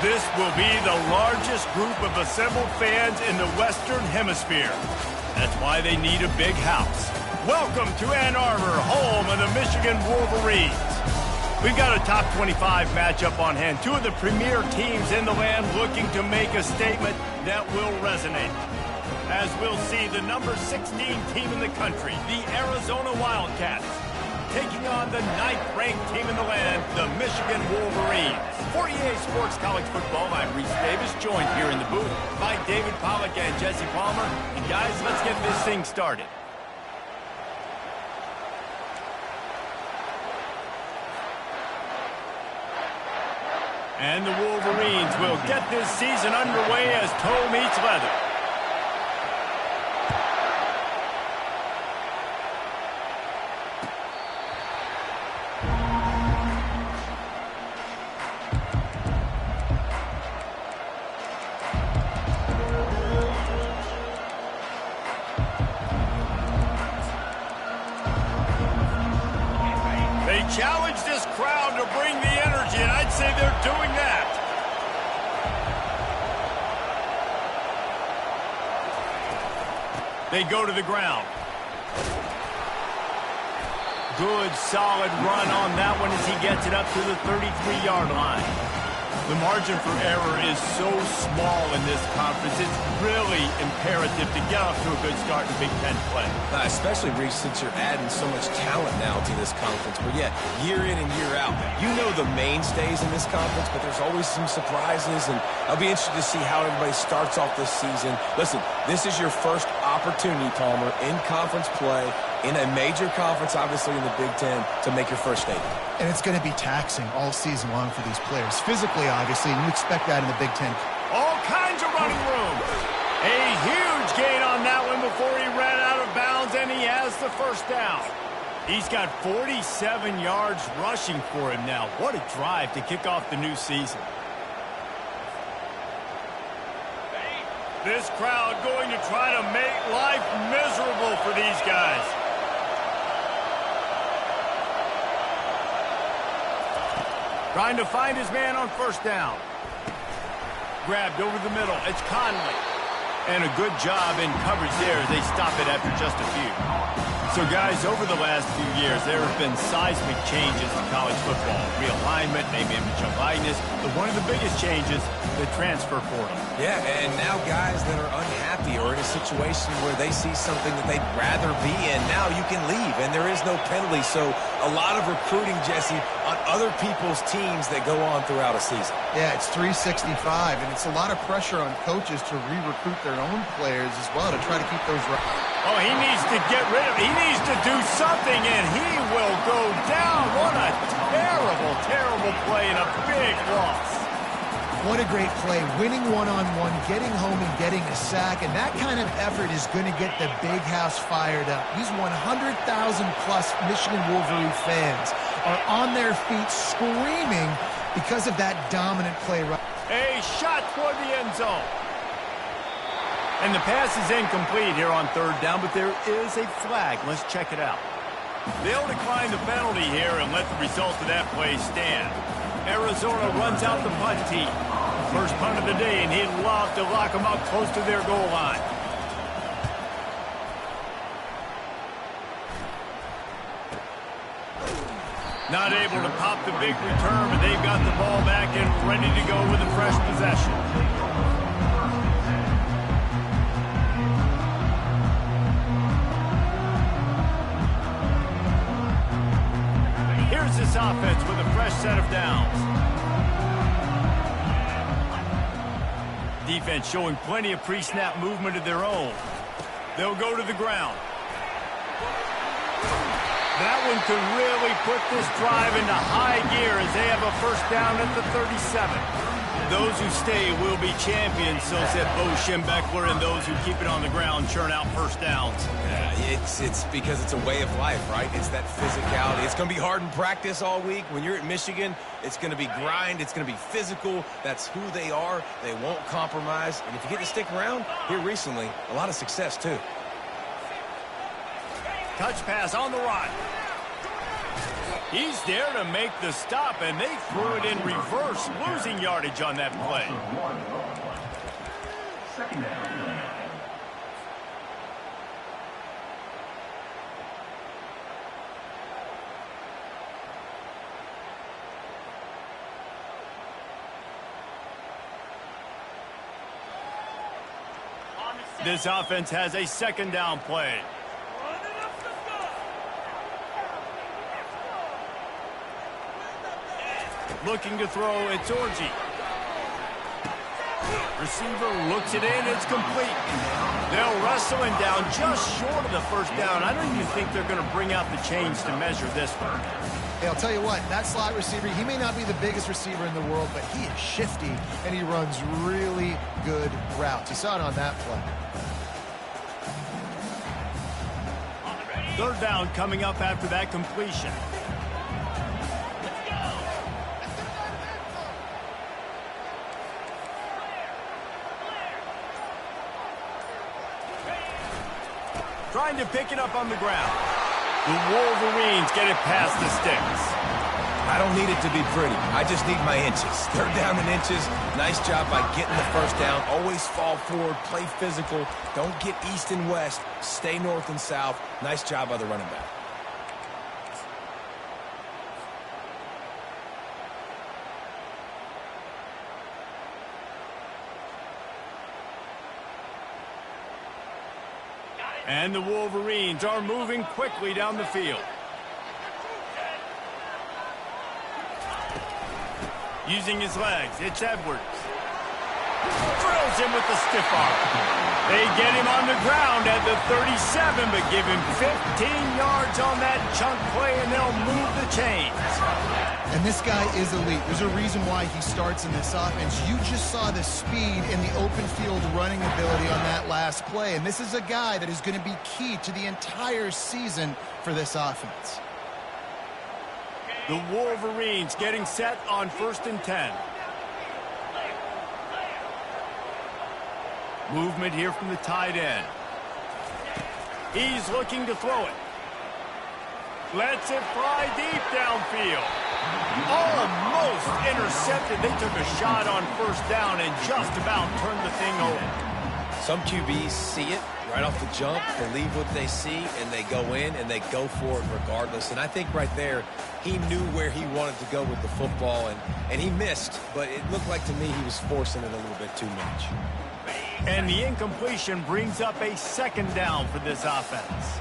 This will be the largest group of assembled fans in the Western Hemisphere. That's why they need a big house. Welcome to Ann Arbor, home of the Michigan Wolverines. We've got a top 25 matchup on hand. Two of the premier teams in the land looking to make a statement that will resonate. As we'll see, the number 16 team in the country, the Arizona Wildcats, taking on the 9th-ranked team in the land, the Michigan Wolverines. 48 Sports College Football, I'm Reese Davis, joined here in the booth by David Pollack and Jesse Palmer. And guys, let's get this thing started. And the Wolverines will get this season underway as toe meets leather. Challenge this crowd to bring the energy, and I'd say they're doing that. They go to the ground. Good, solid run on that one as he gets it up to the 33-yard line. The margin for error is so small in this conference. It's really imperative to get off to a good start in Big Ten play. Especially, Reese, since you're adding so much talent now to this conference. But, yeah, year in and year out, you know the mainstays in this conference, but there's always some surprises. And I'll be interested to see how everybody starts off this season. Listen, this is your first opportunity, Palmer, in conference play, in a major conference, obviously in the Big Ten, to make your first statement. And it's going to be taxing all season long for these players. Physically, obviously, and you expect that in the Big Ten. All kinds of running room. A huge gain on that one before he ran out of bounds, and he has the first down. He's got 47 yards rushing for him now. What a drive to kick off the new season. This crowd going to try to make life miserable for these guys. Trying to find his man on first down. Grabbed over the middle. It's Conley. And a good job in coverage there as they stop it after just a few. So, guys, over the last few years, there have been seismic changes to college football. Realignment, name, image, and likeness. But one of the biggest changes, the transfer portal. Yeah, and now guys that are unhappy or in a situation where they see something that they'd rather be in, now you can leave, and there is no penalty. So a lot of recruiting, Jesse, on other people's teams that go on throughout a season. Yeah, it's 365, and it's a lot of pressure on coaches to re-recruit their own players as well to try to keep those right. Oh, he needs to get rid of it. He needs to do something, and he will go down. What a terrible, terrible play and a big loss. What a great play, winning one-on-one, getting home and getting a sack, and that kind of effort is going to get the big house fired up. These 100,000-plus Michigan Wolverine fans are on their feet screaming because of that dominant play. A shot toward the end zone. And the pass is incomplete here on third down, but there is a flag. Let's check it out. They'll decline the penalty here and let the result of that play stand. Arizona runs out the punt team. First punt of the day, and he'd love to lock them up close to their goal line. Not able to pop the big return, but they've got the ball back and ready to go with a fresh possession. Here's this offense with a fresh set of downs. Defense showing plenty of pre-snap movement of their own. They'll go to the ground. That one could really put this drive into high gear as they have a first down at the 37. Those who stay will be champions, so said Bo Schembechler, and those who keep it on the ground churn out first downs. Yeah, it's because it's a way of life, right? It's that physicality. It's going to be hard in practice all week. When you're at Michigan, it's going to be grind. It's going to be physical. That's who they are. They won't compromise. And if you get to stick around, here recently, a lot of success, too. Touch pass on the run. He's there to make the stop, and they threw it in reverse, losing yardage on that play. Second down. This offense has a second down play. Looking to throw, it's Orji. Receiver looks it in, it's complete. They'll wrestle him down just short of the first down. I don't even think they're going to bring out the chains to measure this one. Hey, I'll tell you what, that slot receiver, he may not be the biggest receiver in the world, but he is shifty, and he runs really good routes. You saw it on that play. Third down coming up after that completion. Trying to pick it up on the ground. The Wolverines get it past the sticks. I don't need it to be pretty. I just need my inches. Third down in inches. Nice job by getting the first down. Always fall forward, play physical. Don't get east and west. Stay north and south. Nice job by the running back. And the Wolverines are moving quickly down the field. Using his legs, it's Edwards. Drills him with the stiff arm. They get him on the ground at the 37, but give him 15 yards on that chunk play, and they'll move the chains. And this guy is elite. There's a reason why he starts in this offense. You just saw the speed and the open field running ability on that last play, and this is a guy that is going to be key to the entire season for this offense. The Wolverines getting set on 1st and 10. Movement here from the tight end. He's looking to throw it. Lets it fly deep downfield. Almost intercepted. They took a shot on first down and just about turned the thing over. Some QBs see it right off the jump, believe what they see, and they go in and they go for it regardless. And I think right there, he knew where he wanted to go with the football, and he missed, but it looked like to me he was forcing it a little bit too much. And the incompletion brings up a second down for this offense.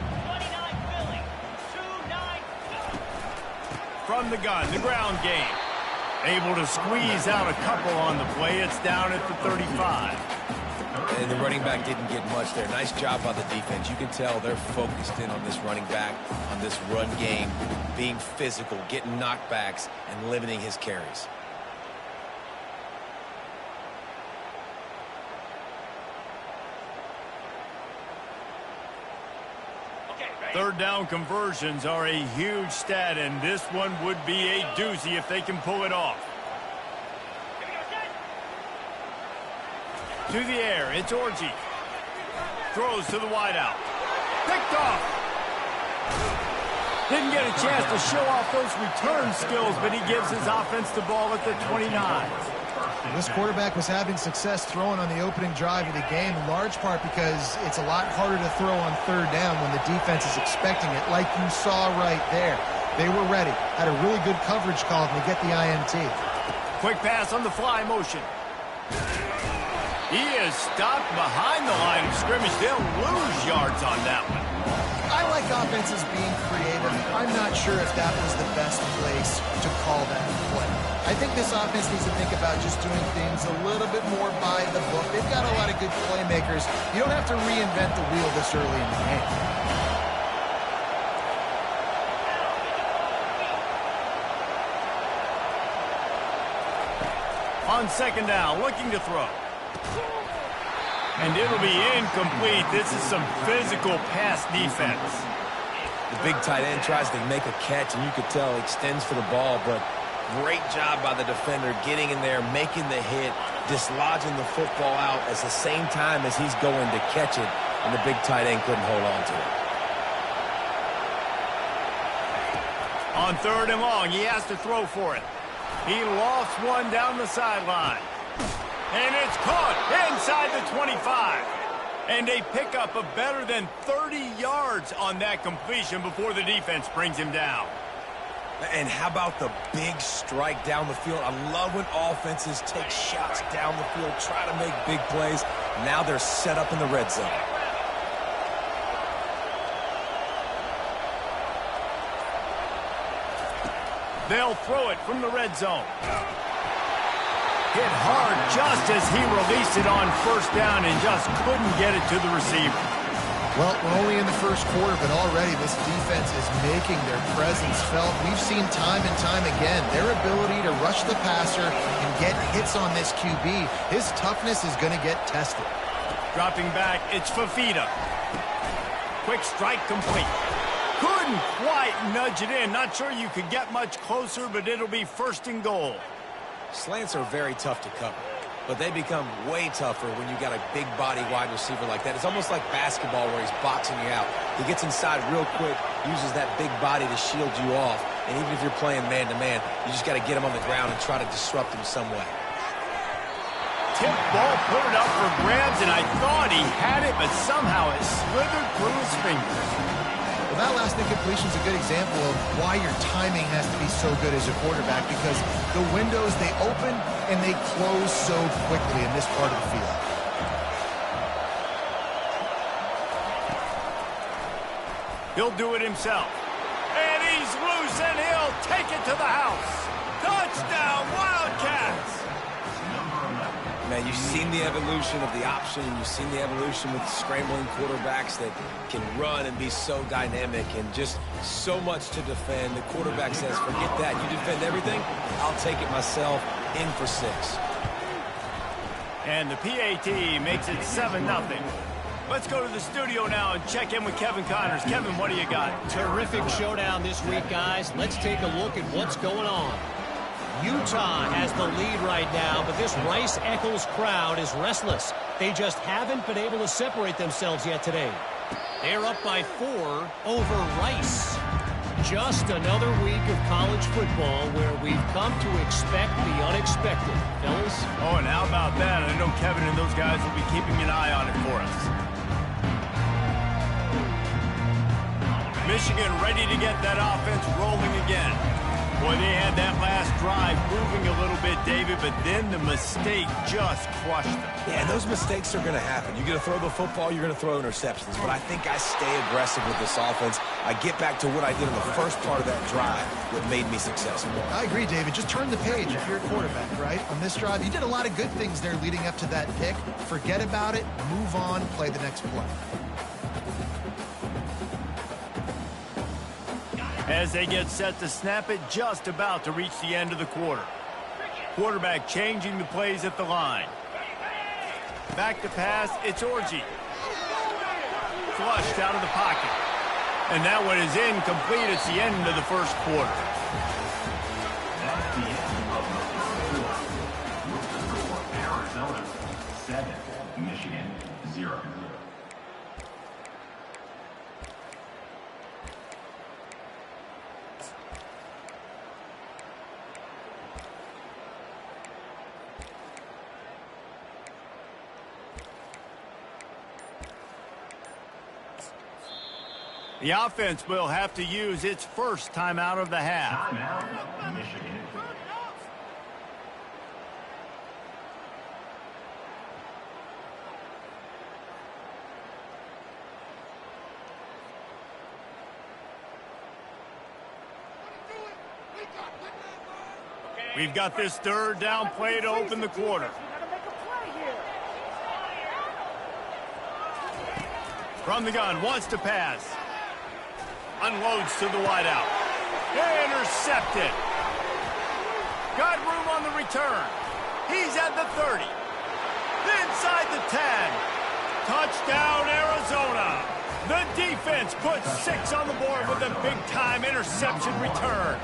From the gun, the ground game. Able to squeeze out a couple on the play. It's down at the 35. And the running back didn't get much there. Nice job by the defense. You can tell they're focused in on this running back, on this run game, being physical, getting knockbacks, and limiting his carries. Third down conversions are a huge stat, and this one would be a doozy if they can pull it off. To the air, it's Orji. Throws to the wideout. Picked off. Didn't get a chance to show off those return skills, but he gives his offense the ball at the 29. This quarterback was having success throwing on the opening drive of the game, in large part because it's a lot harder to throw on third down when the defense is expecting it, like you saw right there. They were ready, had a really good coverage call to get the INT. Quick pass on the fly motion. He is stopped behind the line of scrimmage. They'll lose yards on that one. I like offenses being creative. I'm not sure if that was the best place to call that play. I think this offense needs to think about just doing things a little bit more by the book. They've got a lot of good playmakers. You don't have to reinvent the wheel this early in the game. On second down, looking to throw. And it'll be incomplete. This is some physical pass defense. The big tight end tries to make a catch, and you could tell he extends for the ball, but great job by the defender getting in there, making the hit, dislodging the football out at the same time as he's going to catch it, and the big tight end couldn't hold on to it. On 3rd and long, he has to throw for it. He lofts one down the sideline. And it's caught inside the 25. And a pickup of better than 30 yards on that completion before the defense brings him down. And how about the big strike down the field? I love when offenses take shots down the field, try to make big plays. Now they're set up in the red zone. They'll throw it from the red zone. Hit hard just as he released it on 1st down and just couldn't get it to the receiver. Well, we're only in the first quarter, but already this defense is making their presence felt. We've seen time and time again their ability to rush the passer and get hits on this QB. His toughness is going to get tested. Dropping back, it's Fafita. Quick strike complete. Couldn't quite nudge it in. Not sure you could get much closer, but it'll be 1st and goal. Slants are very tough to cover, but they become way tougher when you got a big body wide receiver like that. It's almost like basketball where he's boxing you out. He gets inside real quick, uses that big body to shield you off, and even if you're playing man-to-man, you just got to get him on the ground and try to disrupt him some way. Tip ball, put it up for grabs, and I thought he had it, but somehow it slithered through his fingers. Well, that last incompletion is a good example of why your timing has to be so good as a quarterback, because the windows, they open and they close so quickly in this part of the field. He'll do it himself. And he's loose, and he'll take it to the house. Touchdown, Wildcats! Man, you've seen the evolution of the option, and you've seen the evolution with scrambling quarterbacks that can run and be so dynamic and just so much to defend. The quarterback says, forget that. You defend everything, I'll take it myself. In for 6. And the PAT makes it 7-0. Let's go to the studio now and check in with Kevin Connors. Kevin, what do you got? Terrific showdown this week, guys. Let's take a look at what's going on. Utah has the lead right now, but this Rice-Eccles crowd is restless. They just haven't been able to separate themselves yet today. They're up by 4 over Rice. Just another week of college football where we've come to expect the unexpected. Fellas? Oh, and how about that? I know Kevin and those guys will be keeping an eye on it for us. Michigan ready to get that offense rolling again. Boy, they had that last drive moving a little bit, David, but then the mistake just crushed them. Yeah, and those mistakes are going to happen. You're going to throw the football, you're going to throw interceptions. But I think I stay aggressive with this offense. I get back to what I did in the first part of that drive that made me successful. I agree, David. Just turn the page if you're a quarterback, right? On this drive, you did a lot of good things there leading up to that pick. Forget about it, move on, play the next play. As they get set to snap it, just about to reach the end of the quarter. Quarterback changing the plays at the line. Back to pass, it's Orji. Flushed out of the pocket. And that one is incomplete. It's the end of the first quarter. That's the end of the first quarter. Arizona 7, Michigan 0. The offense will have to use its first timeout of the half. Timeout, Michigan. We've got this third down play to open the quarter. From the gun, wants to pass. Unloads to the wideout. Intercepted. Got room on the return. He's at the 30. Inside the 10. Touchdown, Arizona. The defense puts 6 on the board with a big-time interception return.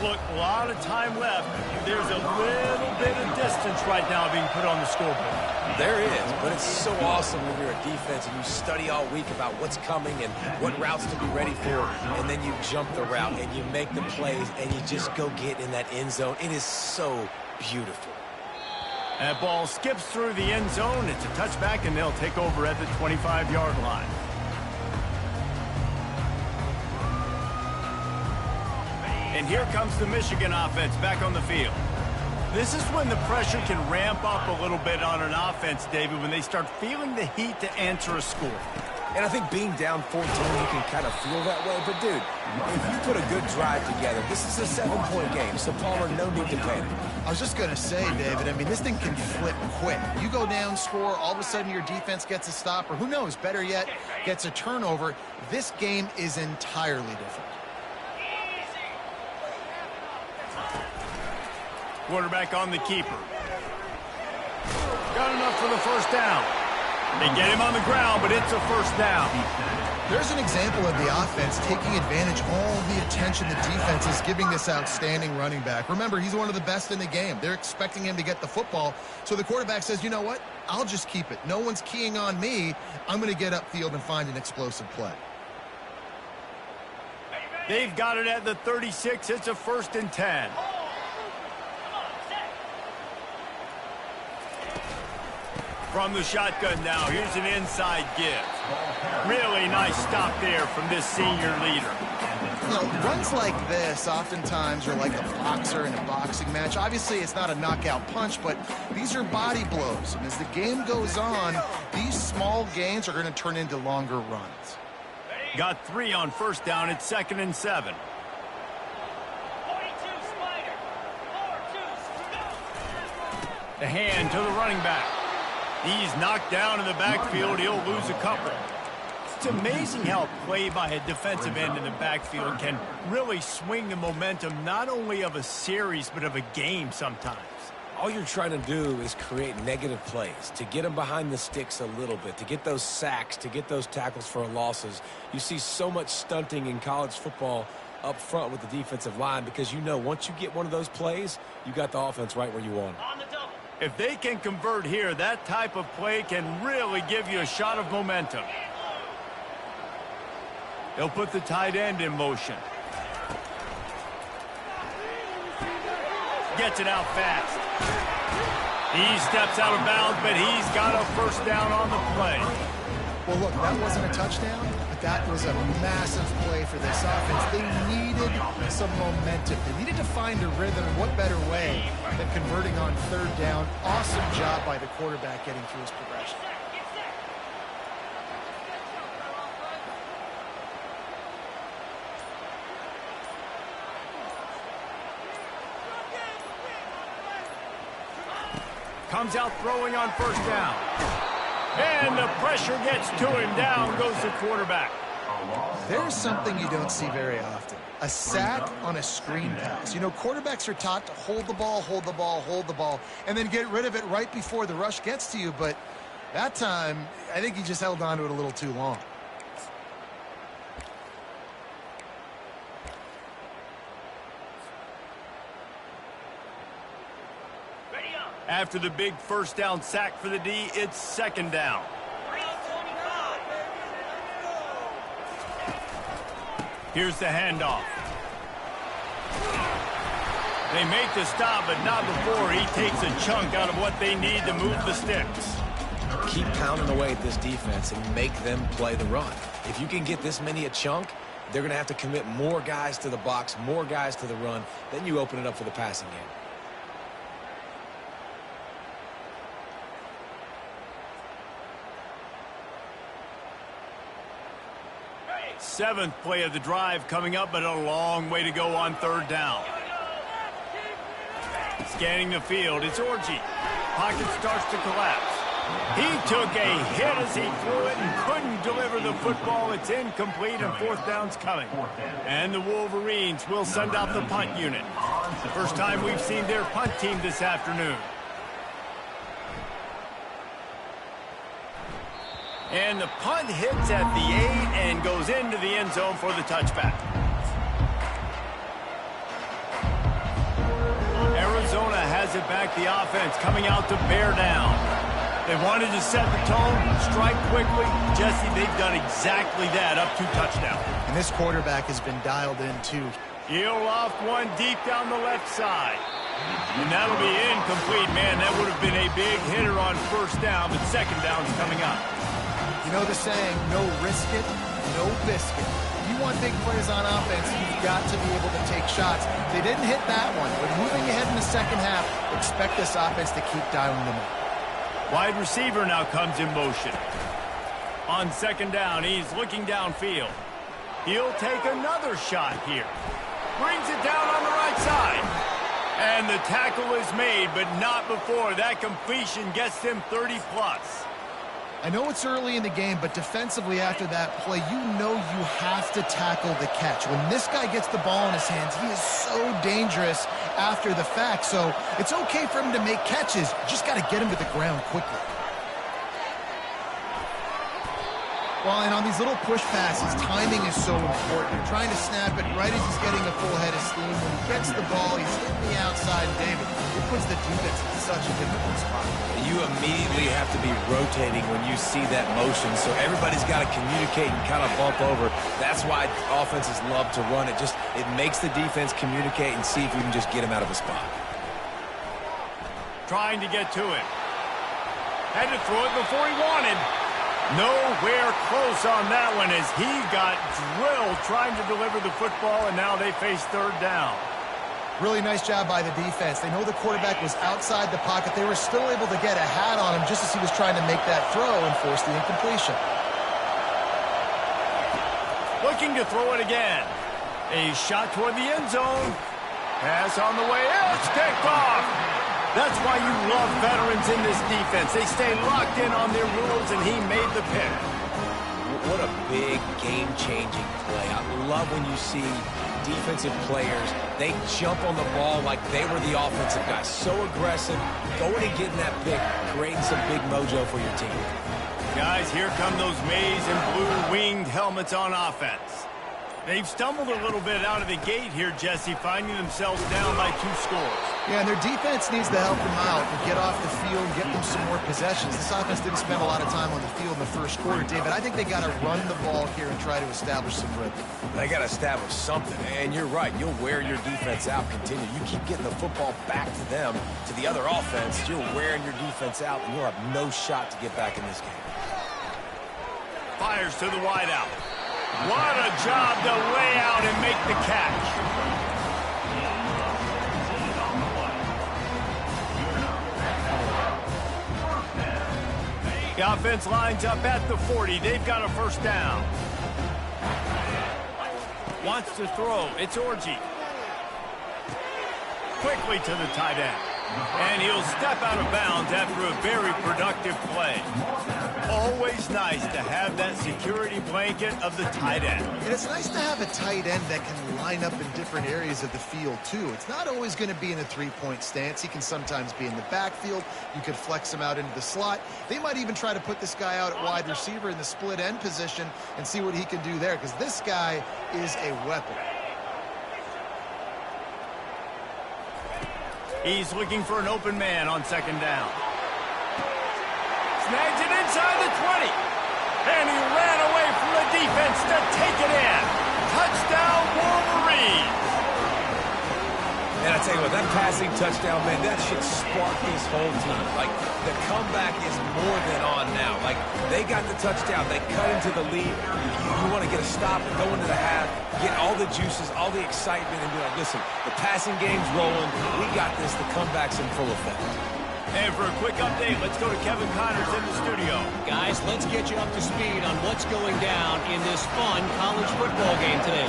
Look, a lot of time left. There's a little bit of distance right now being put on the scoreboard. There is, but it's so awesome when you're a defense and you study all week about what's coming and what routes to be ready for, and then you jump the route and you make the plays and you just go get in that end zone. It is so beautiful. That ball skips through the end zone. It's a touchback, and they'll take over at the 25-yard line. And here comes the Michigan offense back on the field. This is when the pressure can ramp up a little bit on an offense, David, when they start feeling the heat to answer a score. And I think being down 14, you can kind of feel that way. But, dude, if you put a good drive together, this is a 7-point game, so Palmer, no need to panic. I was just going to say, David, I mean, this thing can flip quick. You go down, score, all of a sudden your defense gets a stop, or who knows, better yet, gets a turnover. This game is entirely different. Quarterback on the keeper. Got enough for the first down. They get him on the ground, but it's a first down. There's an example of the offense taking advantage of all the attention the defense is giving this outstanding running back. Remember, he's one of the best in the game. They're expecting him to get the football. So the quarterback says, you know what? I'll just keep it. No one's keying on me. I'm going to get upfield and find an explosive play. They've got it at the 36. It's a 1st and 10. From the shotgun now, here's an inside give. Really nice stop there from this senior leader. You know, runs like this oftentimes are like a boxer in a boxing match. Obviously, it's not a knockout punch, but these are body blows. And as the game goes on, these small gains are going to turn into longer runs. Got 3 on first down. It's 2nd and 7. The hand to the running back. He's knocked down in the backfield. He'll lose a couple. It's amazing how a play by a defensive end in the backfield can really swing the momentum not only of a series but of a game sometimes. All you're trying to do is create negative plays, to get them behind the sticks a little bit, to get those sacks, to get those tackles for losses. You see so much stunting in college football up front with the defensive line because you know once you get one of those plays, you got the offense right where you want it. If they can convert here, that type of play can really give you a shot of momentum. They'll put the tight end in motion. Gets it out fast. He steps out of bounds, but he's got a first down on the play. Well, look, that wasn't a touchdown, but that was a massive play for this offense. They needed some momentum. They needed to find a rhythm, and what better way than converting on 3rd down. Awesome job by the quarterback getting through his progression. Comes out throwing on first down. And the pressure gets to him. Down goes the quarterback. There's something you don't see very often. A sack on a screen pass. You know, quarterbacks are taught to hold the ball, hold the ball, hold the ball, and then get rid of it right before the rush gets to you. But that time, I think he just held on to it a little too long. After the big first down sack for the D, it's 2nd down. Here's the handoff. They make the stop, but not before he takes a chunk out of what they need to move the sticks. Keep pounding away at this defense and make them play the run. If you can get this many a chunk, they're going to have to commit more guys to the box, more guys to the run. Then you open it up for the passing game. 7th play of the drive coming up, but a long way to go on 3rd down. Scanning the field, it's Orji. Pocket starts to collapse. He took a hit as he threw it and couldn't deliver the football. It's incomplete, and 4th down's coming. And the Wolverines will send out the punt unit. First time we've seen their punt team this afternoon. And the punt hits at the 8 and goes into the end zone for the touchback. Arizona has it back, the offense coming out to bear down. They wanted to set the tone, strike quickly. Jesse, they've done exactly that up to touchdown. And this quarterback has been dialed in, too. He'll loft one deep down the left side. And that'll be incomplete. Man, that would have been a big hitter on first down, but second down's coming up. You know the saying, no risk it, no biscuit. If you want big plays on offense, you've got to be able to take shots. They didn't hit that one, but moving ahead in the second half, expect this offense to keep dialing them up. Wide receiver now comes in motion. On second down, he's looking downfield. He'll take another shot here. Brings it down on the right side. And the tackle is made, but not before that completion gets him 30-plus. I know it's early in the game, but defensively after that play, you know you have to tackle the catch. When this guy gets the ball in his hands, he is so dangerous after the fact. So it's okay for him to make catches. You just got to get him to the ground quickly. Well, and on these little push passes, timing is so important. You're trying to snap it right as he's getting a full head of steam. When he gets the ball, he's hitting the outside. David, it puts the defense in such a difficult spot. You immediately have to be rotating when you see that motion, so everybody's got to communicate and kind of bump over. That's why offenses love to run it. It makes the defense communicate and see if you can just get him out of a spot. Trying to get to it. Had to throw it before he wanted. Nowhere close on that one as he got drilled trying to deliver the football, and now they face third down. Really nice job by the defense. They know the quarterback was outside the pocket. They were still able to get a hat on him just as he was trying to make that throw and force the incompletion. Looking to throw it again. A shot toward the end zone. Pass on the way. It's kicked off. That's why you love veterans in this defense. They stay locked in on their rules, and he made the pick. What a big game-changing play. I love when you see defensive players, they jump on the ball like they were the offensive guys. So aggressive, going and getting that pick, creating some big mojo for your team. Guys, here come those maize and blue winged helmets on offense. They've stumbled a little bit out of the gate here, Jesse, finding themselves down by 2 scores. Yeah, and their defense needs to help them out and get off the field, get them some more possessions. This offense didn't spend a lot of time on the field in the first quarter, David. I think they got to run the ball here and try to establish some rhythm. They got to establish something, and you're right. You'll wear your defense out, continue. You keep getting the football back to them, to the other offense, you're wearing your defense out, and you'll have no shot to get back in this game. Fires to the wideout. What a job to lay out and make the catch. The offense lines up at the 40. They've got a first down. Wants to throw. It's Orji. Quickly to the tight end. And he'll step out of bounds after a very productive play. Always nice to have that security blanket of the tight end. And it's nice to have a tight end that can line up in different areas of the field, too. It's not always going to be in a three-point stance. He can sometimes be in the backfield. You could flex him out into the slot. They might even try to put this guy out at wide receiver in the split end position and see what he can do there, because this guy is a weapon. He's looking for an open man on second down. Snags it inside the 20. And he ran away from the defense to take it in. Touchdown, Wolverines. And I tell you what, that passing touchdown, man, that should spark this whole team. Like, the comeback is more than on now. Like, they got the touchdown. They cut into the lead. You want to get a stop and go into the half, get all the juices, all the excitement, and be like, listen, the passing game's rolling. We got this. The comeback's in full effect. And for a quick update, let's go to Kevin Connors in the studio. Guys, let's get you up to speed on what's going down in this fun college football game today.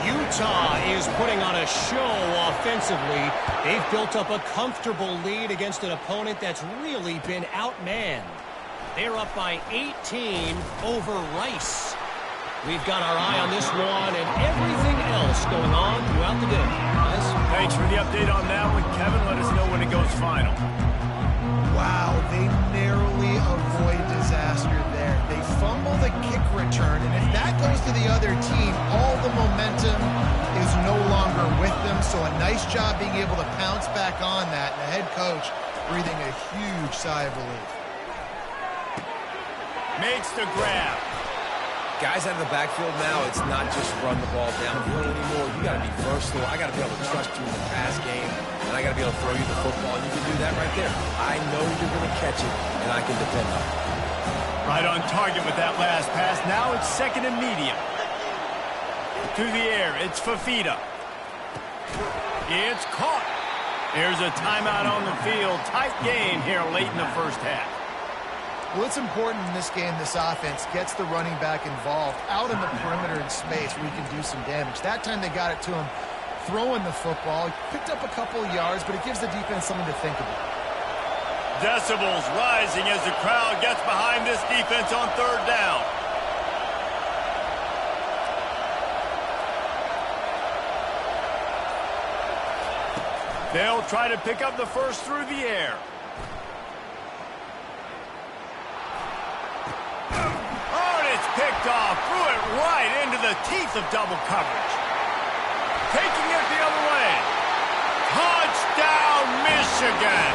Utah is putting on a show offensively. They've built up a comfortable lead against an opponent that's really been outmanned. They're up by 18 over Rice. We've got our eye on this one and everything else going on throughout the day. Guys? Thanks for the update on that one, Kevin. Let us know when it goes final. Wow, they narrowly avoid disaster there. They fumble the kick return, and if that goes to the other team, all the momentum is no longer with them. So a nice job being able to pounce back on that, and the head coach breathing a huge sigh of relief. makes the grab. Guys out of the backfield now, it's not just run the ball downhill anymore. You got to be versatile. I got to be able to trust you in the pass game, and I got to be able to throw you the football, and you can do that right there. I know you're going to catch it, and I can depend on it. Right on target with that last pass. Now it's second and medium. To the air, it's Fafita. It's caught. There's a timeout on the field. Tight game here late in the first half. Well, it's important in this game this offense gets the running back involved out in the perimeter in space where he can do some damage. That time they got it to him throwing the football. He picked up a couple of yards, but it gives the defense something to think about. Decibels rising as the crowd gets behind this defense on third down. They'll try to pick up the first through the air. Picked off, threw it right into the teeth of double coverage. Taking it the other way. Touchdown, Michigan.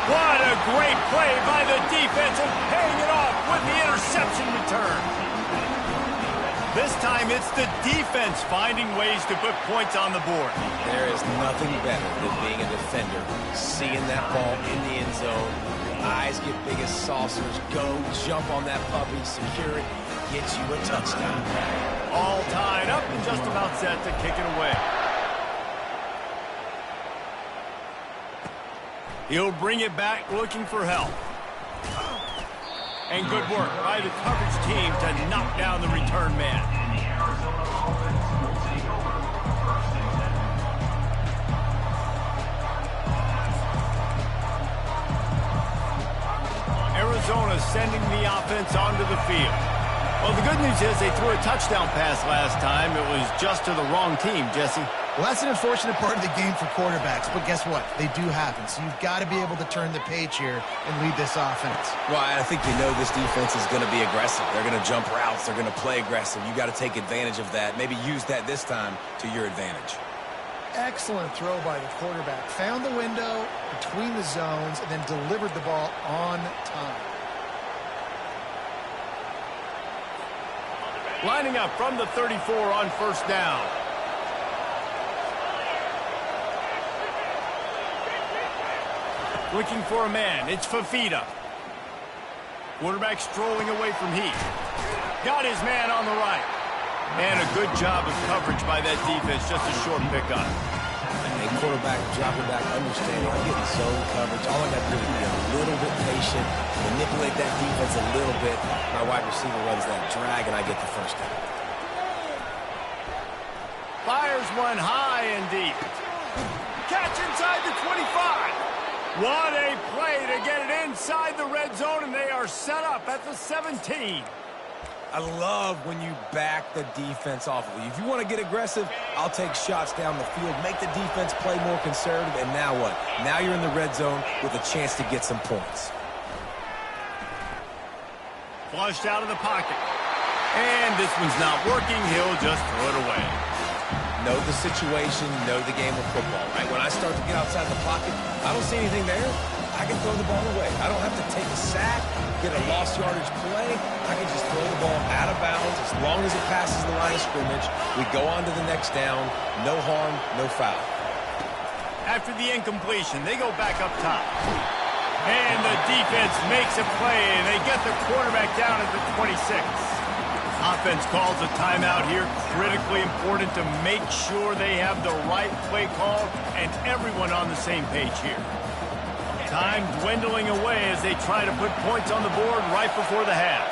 What a great play by the defense and paying it off with the interception return. This time it's the defense finding ways to put points on the board. There is nothing better than being a defender, seeing that ball in the end zone. Eyes get big as saucers. Go, jump on that puppy, secure it. Get you a touchdown. All tied up and just about set to kick it away. He'll bring it back looking for help. And good work by the coverage team to knock down the return man. Arizona sending the offense onto the field. Well, the good news is they threw a touchdown pass last time. It was just to the wrong team, Jesse. Well, that's an unfortunate part of the game for quarterbacks, but guess what? They do happen, so you've got to be able to turn the page here and lead this offense. Well, I think you know this defense is going to be aggressive. They're going to jump routes. They're going to play aggressive. You got to take advantage of that. Maybe use that this time to your advantage. Excellent throw by the quarterback. Found the window between the zones and then delivered the ball on time. Lining up from the 34 on first down. Looking for a man. It's Fafita. Quarterback strolling away from Heath. Got his man on the right. And a good job of coverage by that defense. Just a short pickup. A quarterback dropping back, understanding I'm getting zone coverage. All I got to do is be a little bit patient, manipulate that defense a little bit. My wide receiver runs that drag, and I get the first down. Fires one high and deep. Catch inside the 25. What a play to get it inside the red zone, and they are set up at the 17. I love when you back the defense off of you. If you want to get aggressive, I'll take shots down the field, make the defense play more conservative, and now what? Now you're in the red zone with a chance to get some points. Flushed out of the pocket. And this one's not working. He'll just throw it away. Know the situation, know the game of football, right? When I start to get outside the pocket, I don't see anything there. I can throw the ball away. I don't have to take a sack, get a lost yardage play. I can just throw the ball out of bounds as long as it passes the line of scrimmage. We go on to the next down. No harm, no foul. After the incompletion, they go back up top. And the defense makes a play, and they get the quarterback down at the 26. Offense calls a timeout here. Critically important to make sure they have the right play call and everyone on the same page here. Time dwindling away as they try to put points on the board right before the half.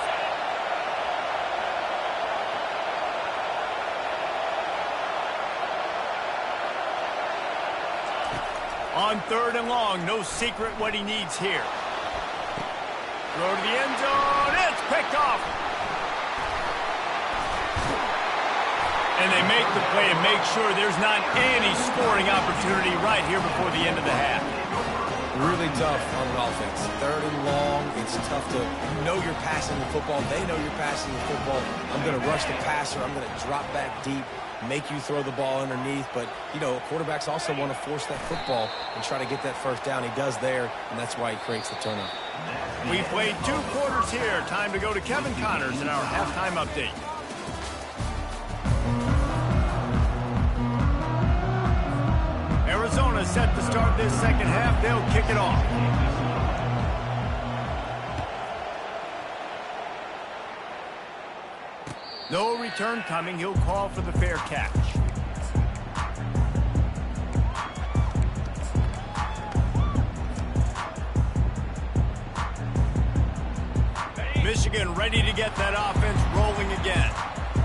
On third and long, no secret what he needs here. Throw to the end zone. It's picked off. And they make the play and make sure there's not any scoring opportunity right here before the end of the half. Really tough on an offense. Third and long, it's tough to know you're passing the football. They know you're passing the football. I'm going to rush the passer. I'm going to drop back deep, make you throw the ball underneath. But, you know, quarterbacks also want to force that football and try to get that first down. He does there, and that's why he creates the turnover. We played 2 quarters here. Time to go to Kevin Connors in our halftime update. Arizona set to start this second half. They'll kick it off. No return coming. He'll call for the fair catch. Michigan ready to get that offense rolling again.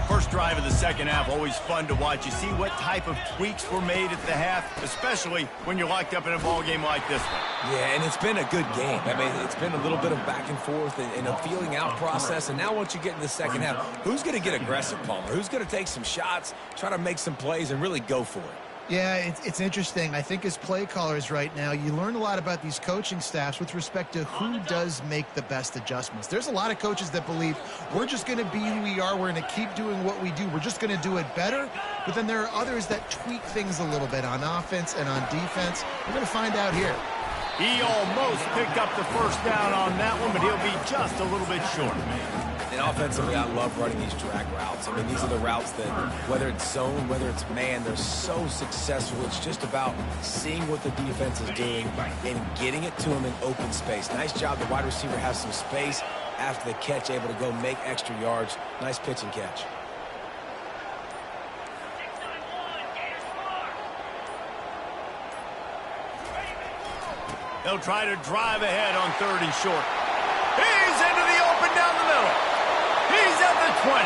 First drive of the second half, always fun to watch. You see what type of tweaks were made at the half, especially when you're locked up in a ball game like this one. Yeah, and it's been a good game. I mean, it's been a little bit of back and forth and a feeling out process. And now once you get in the second half, who's going to get aggressive, Palmer? Who's going to take some shots, try to make some plays, and really go for it? Yeah, it's interesting. I think as play callers right now, you learn a lot about these coaching staffs with respect to who does make the best adjustments. There's a lot of coaches that believe we're just going to be who we are. We're going to keep doing what we do. We're just going to do it better. But then there are others that tweak things a little bit on offense and on defense. We're going to find out here. He almost picked up the first down on that one, but he'll be just a little bit short. And offensively, I love running these drag routes. I mean, these are the routes that, whether it's zone, whether it's man, they're so successful. It's just about seeing what the defense is doing and getting it to them in open space. Nice job. The wide receiver has some space after the catch, able to go make extra yards. Nice pitch and catch. They'll try to drive ahead on 3rd and short. He's into the open down the middle. He's at the 20.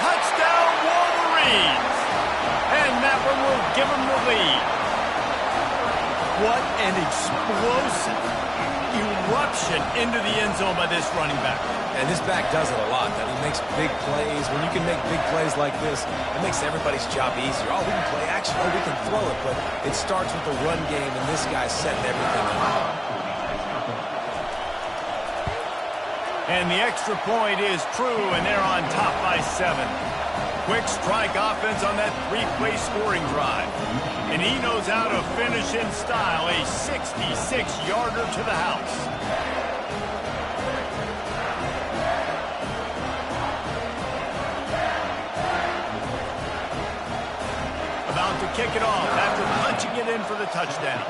Touchdown, Wolverines. And that one will give them the lead. What an explosive eruption into the end zone by this running back. And this back does it a lot. That he makes big plays. When you can make big plays like this, it makes everybody's job easier. Oh, we can play action. Oh, we can throw it. But it starts with the run game, and this guy's setting everything up. And the extra point is true, and they're on top by 7. Quick strike offense on that 3-play scoring drive. And he knows how to finish in style, a 66-yarder to the house. About to kick it off after punching it in for the touchdown.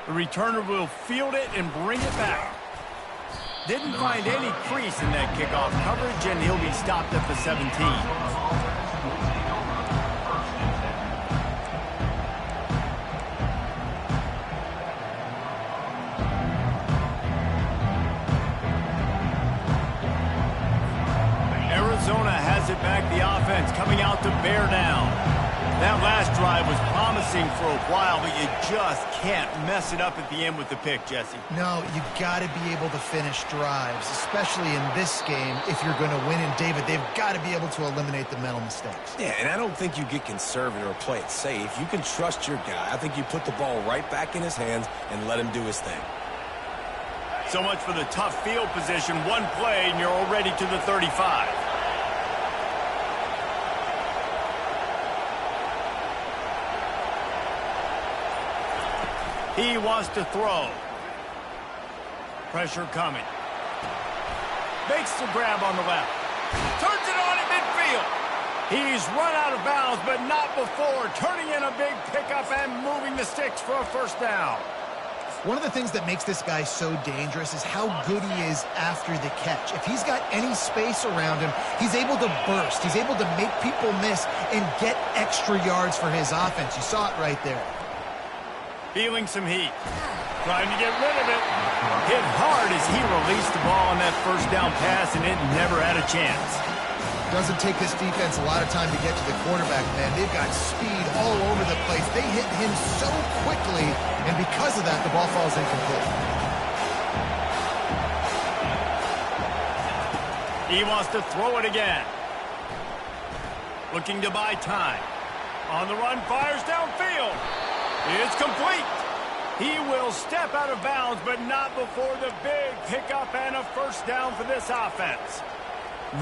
The returner will field it and bring it back. Didn't find any crease in that kickoff coverage, and he'll be stopped at the 17. Arizona has it back, the offense coming out to bear down. That last drive was promising for a while, but you just can't mess it up at the end with the pick, Jesse. No, you've got to be able to finish drives, especially in this game. If you're going to win in David, they've got to be able to eliminate the mental mistakes. Yeah, and I don't think you get conservative or play it safe. You can trust your guy. I think you put the ball right back in his hands and let him do his thing. So much for the tough field position. One play, and you're already to the 35. He wants to throw. Pressure coming. Makes the grab on the left. Turns it on in midfield. He's run out of bounds, but not before turning in a big pickup and moving the sticks for a first down. One of the things that makes this guy so dangerous is how good he is after the catch. If he's got any space around him, he's able to burst. He's able to make people miss and get extra yards for his offense. You saw it right there. Feeling some heat. Trying to get rid of it. Hit hard as he released the ball on that first down pass, and it never had a chance. Doesn't take this defense a lot of time to get to the quarterback, man. They've got speed all over the place. They hit him so quickly, and because of that, the ball falls incomplete. He wants to throw it again. Looking to buy time. On the run, fires downfield. It's complete. He will step out of bounds, but not before the big pickup and a first down for this offense.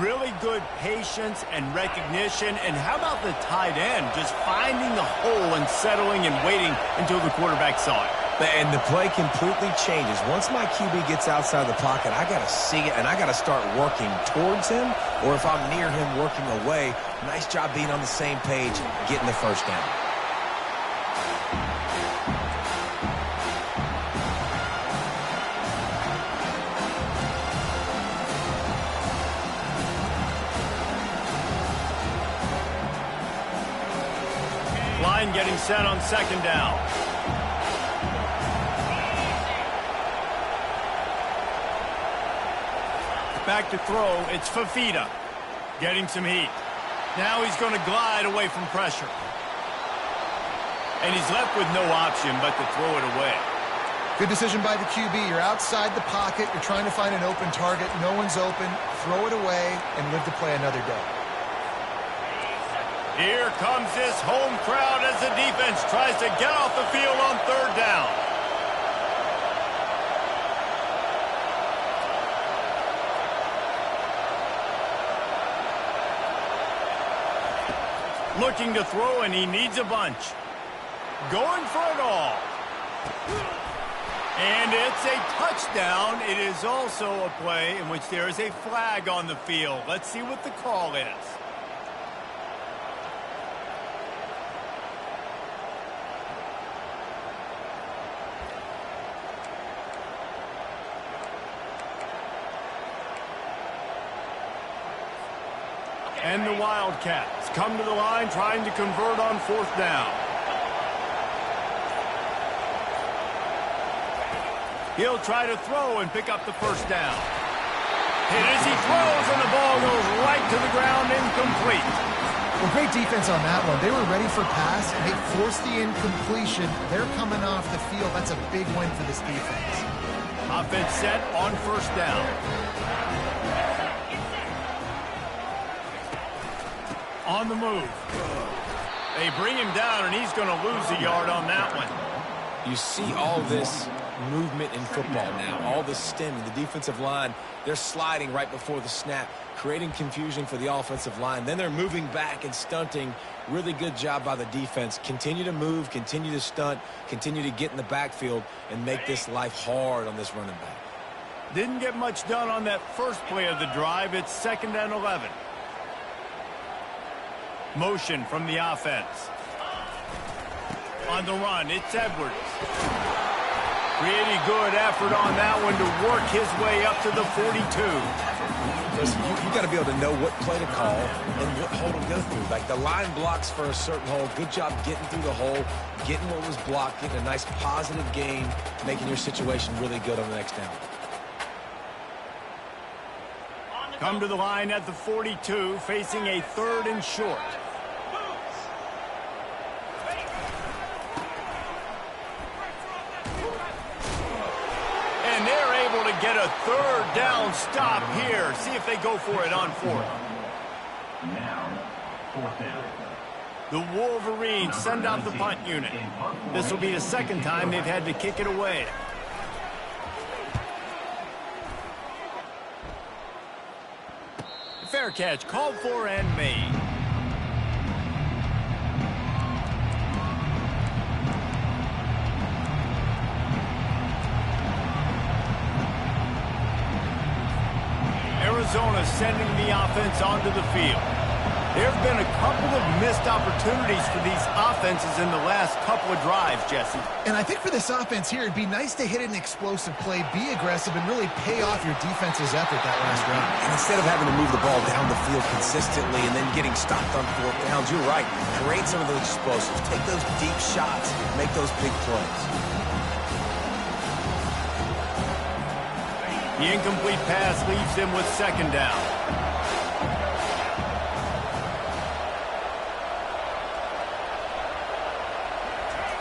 Really good patience and recognition. And how about the tight end just finding the hole and settling and waiting until the quarterback saw it? And the play completely changes. Once my QB gets outside the pocket, I got to see it, and I got to start working towards him, or if I'm near him, working away. Nice job being on the same page, getting the first down. Line getting set on second down. Back to throw, it's Fafita. Getting some heat. Now he's going to glide away from pressure. And he's left with no option but to throw it away. Good decision by the QB. You're outside the pocket. You're trying to find an open target. No one's open. Throw it away and live to play another day. Here comes this home crowd as the defense tries to get off the field on third down. Looking to throw, and he needs a bunch. Going for it all. And it's a touchdown. It is also a play in which there is a flag on the field. Let's see what the call is. And the Wildcats come to the line trying to convert on fourth down. He'll try to throw and pick up the first down. Hit as he throws, and the ball goes right to the ground, incomplete. Well, great defense on that one. They were ready for pass, and they forced the incompletion. They're coming off the field. That's a big win for this defense. Offense set on first down. On the move. They bring him down, and he's going to lose a yard on that one. You see all this movement in football now, all the stemming, the defensive line, they're sliding right before the snap, creating confusion for the offensive line. Then they're moving back and stunting. Really good job by the defense. Continue to move, continue to stunt, continue to get in the backfield, and make this life hard on this running back. Didn't get much done on that first play of the drive. It's 2nd and 11. Motion from the offense. On the run, it's Edwards. Really good effort on that one to work his way up to the 42. Listen, you got to be able to know what play to call and what hole to go through. Like the line blocks for a certain hole. Good job getting through the hole, getting what was blocked, getting a nice positive gain, making your situation really good on the next down. Come to the line at the 42, facing a 3rd and short. And they're able to get a 3rd down stop here. See if they go for it on 4th. Now, 4th down. The Wolverines send out the punt unit. This will be the 2nd time they've had to kick it away. Fair catch called for and made. Arizona sending the offense onto the field. There have been a couple of missed opportunities for these offenses in the last couple of drives, Jesse. And I think for this offense here, it'd be nice to hit an explosive play, be aggressive, and really pay off your defense's effort that last drive. And instead of having to move the ball down the field consistently and then getting stopped on 4th downs, you're right. Create some of those explosives. Take those deep shots. Make those big plays. The incomplete pass leaves them with 2nd down.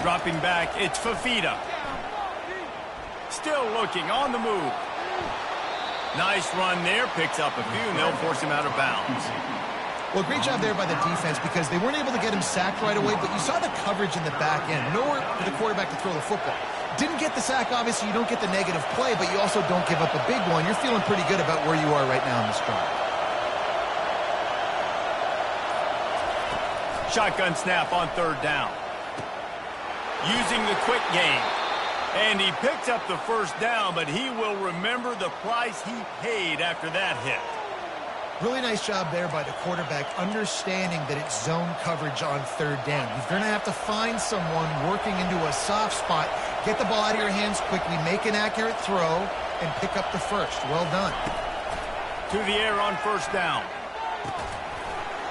Dropping back, it's Fafita. Still looking, on the move. Nice run there, picks up a few, and they'll force him out of bounds. Well, great job there by the defense because they weren't able to get him sacked right away, but you saw the coverage in the back end. Nowhere for the quarterback to throw the football. Didn't get the sack, obviously. You don't get the negative play, but you also don't give up a big one. You're feeling pretty good about where you are right now in this drive. Shotgun snap on third down. Using the quick game. And he picks up the first down, but he will remember the price he paid after that hit. Really nice job there by the quarterback, understanding that it's zone coverage on third down. You're going to have to find someone working into a soft spot, get the ball out of your hands quickly, make an accurate throw, and pick up the first. Well done. To the air on first down.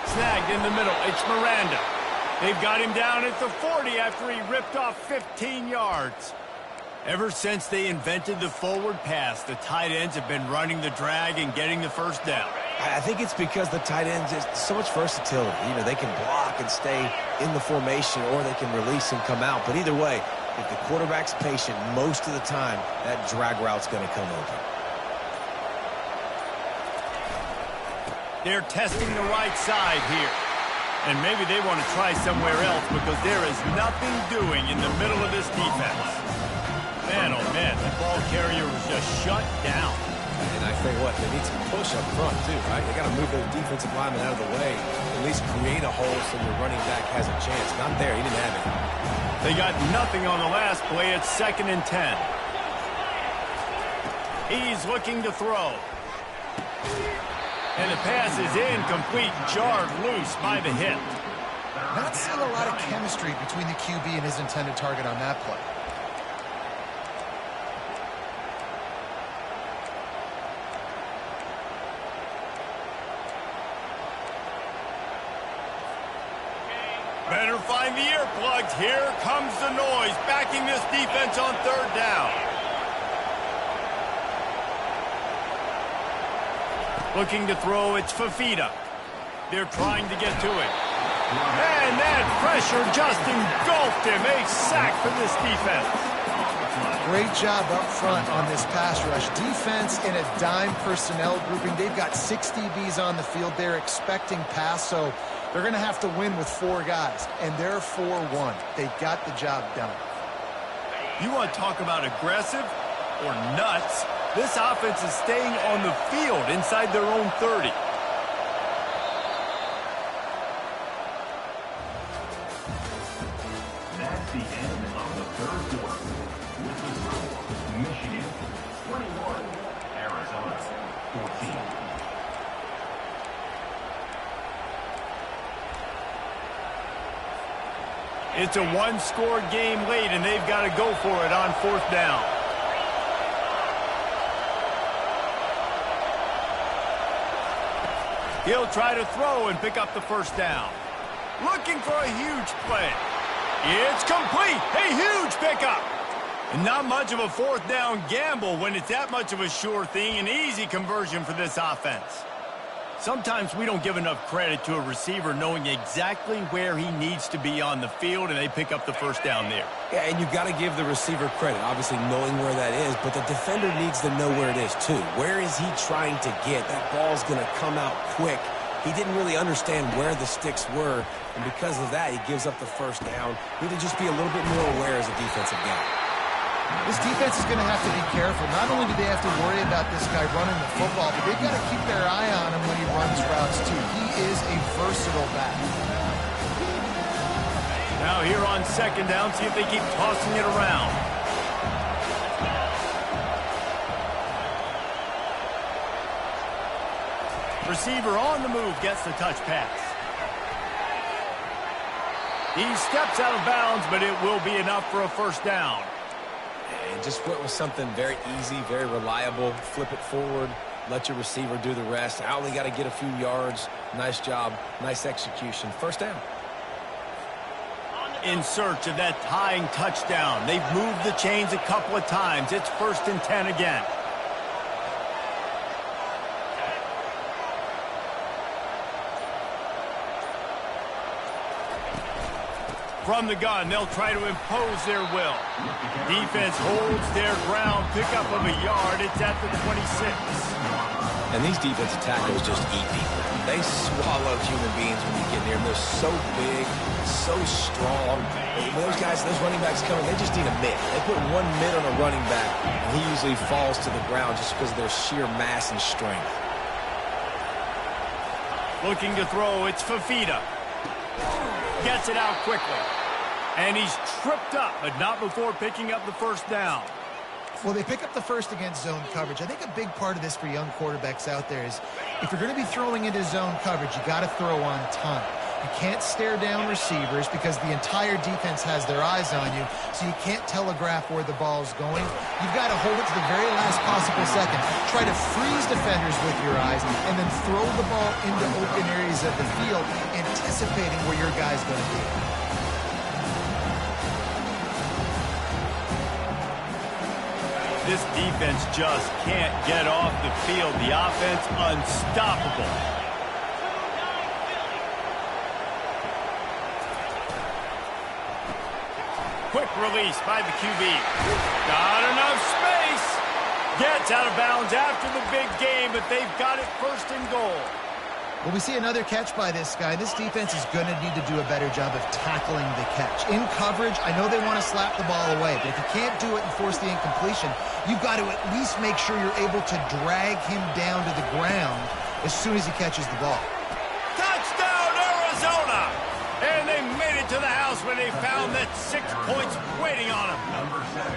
Snagged in the middle. It's Miranda. They've got him down at the 40 after he ripped off 15 yards. Ever since they invented the forward pass, the tight ends have been running the drag and getting the first down. I think it's because the tight ends is so much versatility. You know, they can block and stay in the formation, or they can release and come out. But either way, if the quarterback's patient most of the time, that drag route's going to come open. They're testing the right side here. And maybe they want to try somewhere else because there is nothing doing in the middle of this defense. Man, oh man, the ball carrier was just shut down. And I tell you what, they need some push up front too, right? They got to move those defensive linemen out of the way, at least create a hole so your running back has a chance. Not there, he didn't have it. They got nothing on the last play. It's 2nd and 10. He's looking to throw. And the pass is incomplete, jarred loose by the hit. Not seeing a lot of chemistry between the QB and his intended target on that play. Better find the earplugs. Here comes the noise, backing this defense on third down. Looking to throw, it's Fafita. They're trying to get to it. And that pressure just engulfed him. A sack for this defense. Great job up front on this pass rush. Defense in a dime personnel grouping. They've got 6 DBs on the field. They're expecting pass, so they're going to have to win with 4 guys. And they're 4-1. They got the job done. You want to talk about aggressive or nuts? This offense is staying on the field inside their own 30. That's the end of the third quarter. With the score, Michigan 21, Arizona 14. It's a one-score game late, and they've got to go for it on fourth down. He'll try to throw and pick up the first down. Looking for a huge play. It's complete. A huge pickup. And not much of a fourth down gamble when it's that much of a sure thing. An easy conversion for this offense. Sometimes we don't give enough credit to a receiver knowing exactly where he needs to be on the field, and they pick up the first down there. Yeah, and you've got to give the receiver credit, obviously knowing where that is, but the defender needs to know where it is too. Where is he trying to get? That ball's going to come out quick. He didn't really understand where the sticks were, and because of that, he gives up the first down. Need to just be a little bit more aware as a defensive guy. This defense is going to have to be careful. Not only do they have to worry about this guy running the football, but they've got to keep their eye on him when he runs routes too. He is a versatile back. Now here on second down, see if they keep tossing it around. Receiver on the move, gets the touch pass. He steps out of bounds, but it will be enough for a first down. And just went with something very easy, very reliable. Flip it forward, let your receiver do the rest. I only got to get a few yards. Nice job, nice execution. First down. In search of that tying touchdown. They've moved the chains a couple of times. It's 1st and 10 again. From the gun, they'll try to impose their will. Defense holds their ground, pickup of a yard. It's at the 26. And these defensive tackles just eat people. They swallow human beings when you get near them. They're so big, so strong. When those guys, those running backs come in, they just need a mitt. They put one mitt on a running back, and he usually falls to the ground just because of their sheer mass and strength. Looking to throw, it's Fafita. Gets it out quickly. And he's tripped up, but not before picking up the first down. Well, they pick up the first against zone coverage. I think a big part of this for young quarterbacks out there is if you're going to be throwing into zone coverage, you got to throw on time. You can't stare down receivers because the entire defense has their eyes on you, so you can't telegraph where the ball's going. You've got to hold it to the very last possible second. Try to freeze defenders with your eyes and then throw the ball into open areas of the field, anticipating where your guy's going to be. This defense just can't get off the field. The offense unstoppable. Quick release by the QB. Got enough space. Gets out of bounds after the big game, but they've got it first and goal. Well, we see another catch by this guy. This defense is going to need to do a better job of tackling the catch. In coverage, I know they want to slap the ball away, but if you can't do it and force the incompletion, you've got to at least make sure you're able to drag him down to the ground as soon as he catches the ball. Touchdown, Arizona! And they made it to the house when they found that 6 points waiting on them. Number 7.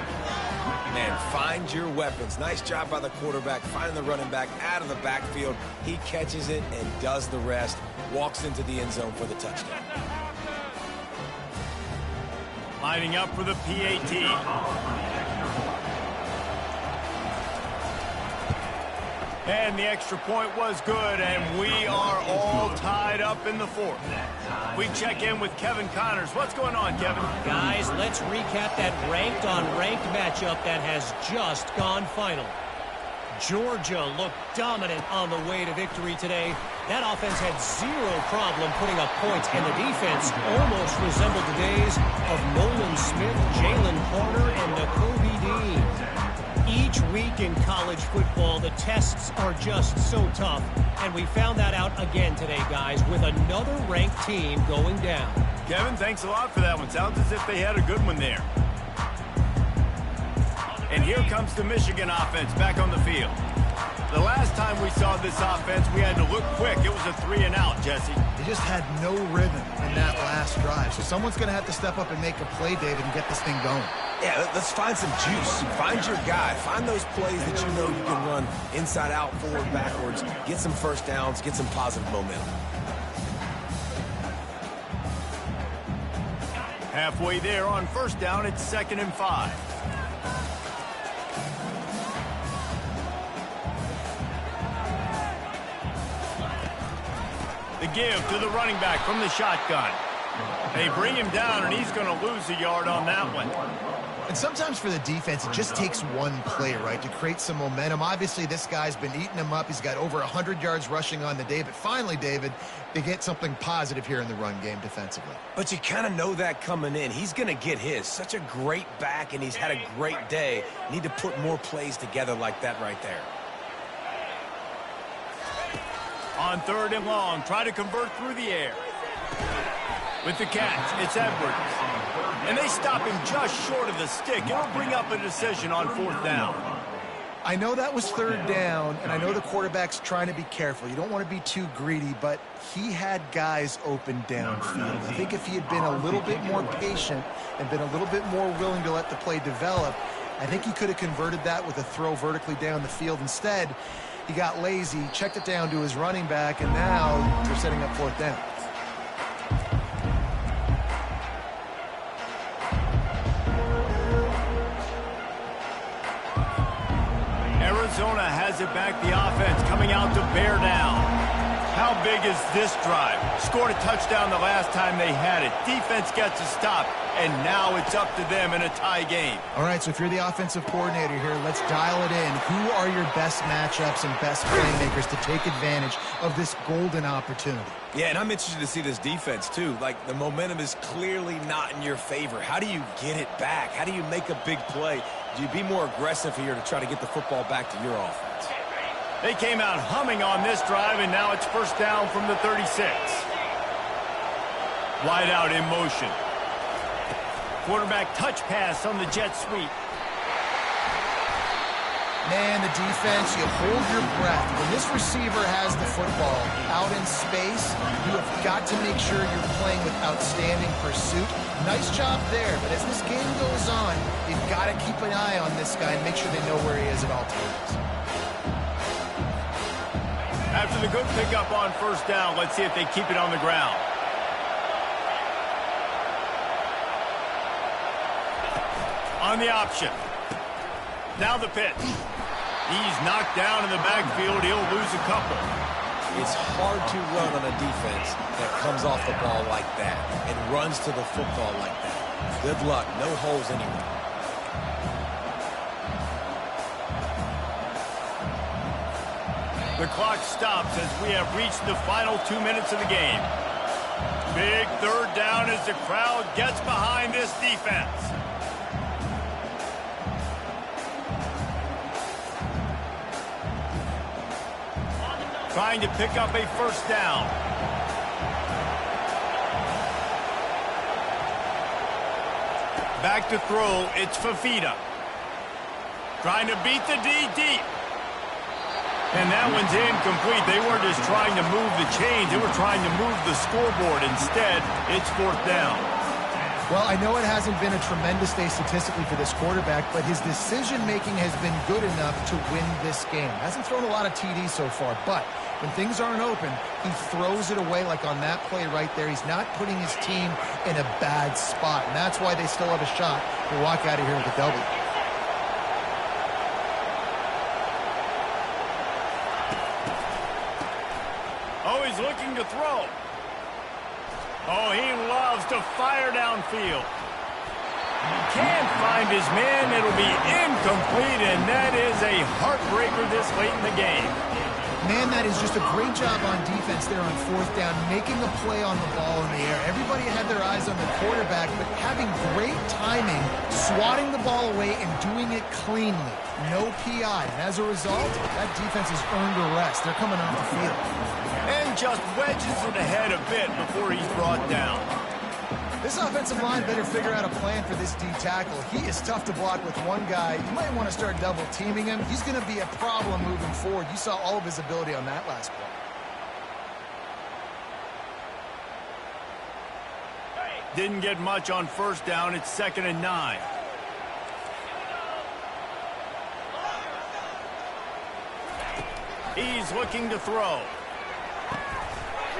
Man, find your weapons. Nice job by the quarterback, finding the running back out of the backfield. He catches it and does the rest. Walks into the end zone for the touchdown. Lining up for the PAT. And the extra point was good, and we are all tied up in the fourth. We check in with Kevin Connors. What's going on, Kevin? Guys, let's recap that ranked-on-ranked matchup that has just gone final. Georgia looked dominant on the way to victory today. That offense had zero problem putting up points, and the defense almost resembled the days of Nolan Smith, Jalen Carter, and Nakobe Dean. Each week in college football, the tests are just so tough, and we found that out again today, guys, with another ranked team going down. Kevin, thanks a lot for that one. Sounds as if they had a good one there. And here comes the Michigan offense back on the field. The last time we saw this offense, we had to look quick. It was a 3-and-out, Jesse. They just had no rhythm in that last drive, so someone's going to have to step up and make a play, David, and get this thing going. Yeah, let's find some juice. Find your guy. Find those plays that you know you can run inside out, forward, backwards. Get some first downs. Get some positive momentum. Halfway there on first down, it's 2nd and 5. The give to the running back from the shotgun. They bring him down, and he's going to lose a yard on that one. And sometimes for the defense, it just takes one play, right, to create some momentum. Obviously, this guy's been eating them up. He's got over 100 yards rushing on the day. But finally, David, they get something positive here in the run game defensively. But you kind of know that coming in. He's going to get his. Such a great back, and he's had a great day. Need to put more plays together like that right there. On 3rd and long, try to convert through the air. With the catch, it's Edwards. And they stop him just short of the stick. It'll bring up a decision on 4th down. I know that was 3rd down, and I know the quarterback's trying to be careful. You don't want to be too greedy, but he had guys open downfield. I think if he had been a little bit more patient and been a little bit more willing to let the play develop, I think he could have converted that with a throw vertically down the field. Instead, he got lazy, checked it down to his running back, and now they're setting up 4th down. Arizona has it back, the offense coming out to bear down. How big is this drive? Scored a touchdown the last time they had it. Defense gets a stop, and now it's up to them in a tie game. All right, so if you're the offensive coordinator here, let's dial it in. Who are your best matchups and best playmakers to take advantage of this golden opportunity? Yeah, and I'm interested to see this defense, too. Like, the momentum is clearly not in your favor. How do you get it back? How do you make a big play? Do you be more aggressive here to try to get the football back to your offense? They came out humming on this drive, and now it's 1st down from the 36. Wide out in motion. Quarterback touch pass on the jet sweep. Man, the defense, you hold your breath. When this receiver has the football out in space, you have got to make sure you're playing with outstanding pursuit. Nice job there, but as this game goes on, you've got to keep an eye on this guy and make sure they know where he is at all times. After the good pickup on first down, let's see if they keep it on the ground. On the option. Now the pitch. He's knocked down in the backfield. He'll lose a couple. It's hard to run on a defense that comes off the ball like that and runs to the football like that. Good luck. No holes anywhere. The clock stops as we have reached the final 2 minutes of the game. Big third down as the crowd gets behind this defense. Trying to pick up a first down. Back to throw, it's Fafita. Trying to beat the D deep. And that one's incomplete. They weren't just trying to move the chains, they were trying to move the scoreboard. Instead, it's fourth down. Well, I know it hasn't been a tremendous day statistically for this quarterback, but his decision-making has been good enough to win this game. Hasn't thrown a lot of TDs so far, but when things aren't open, he throws it away like on that play right there. He's not putting his team in a bad spot, and that's why they still have a shot to walk out of here with a W. Oh, he's looking to throw. Oh, he loves to fire downfield. Can't find his man. It'll be incomplete, and that is a heartbreaker this late in the game. Man, that is just a great job on defense there on fourth down, making a play on the ball in the air. Everybody had their eyes on the quarterback, but having great timing, swatting the ball away, and doing it cleanly. No PI. And as a result, that defense has earned a rest. They're coming off the field. And just wedges it ahead a bit before he's brought down. This offensive line better figure out a plan for this D tackle. He is tough to block with one guy. You might want to start double teaming him. He's going to be a problem moving forward. You saw all of his ability on that last play. Didn't get much on first down. It's 2nd and 9. He's looking to throw.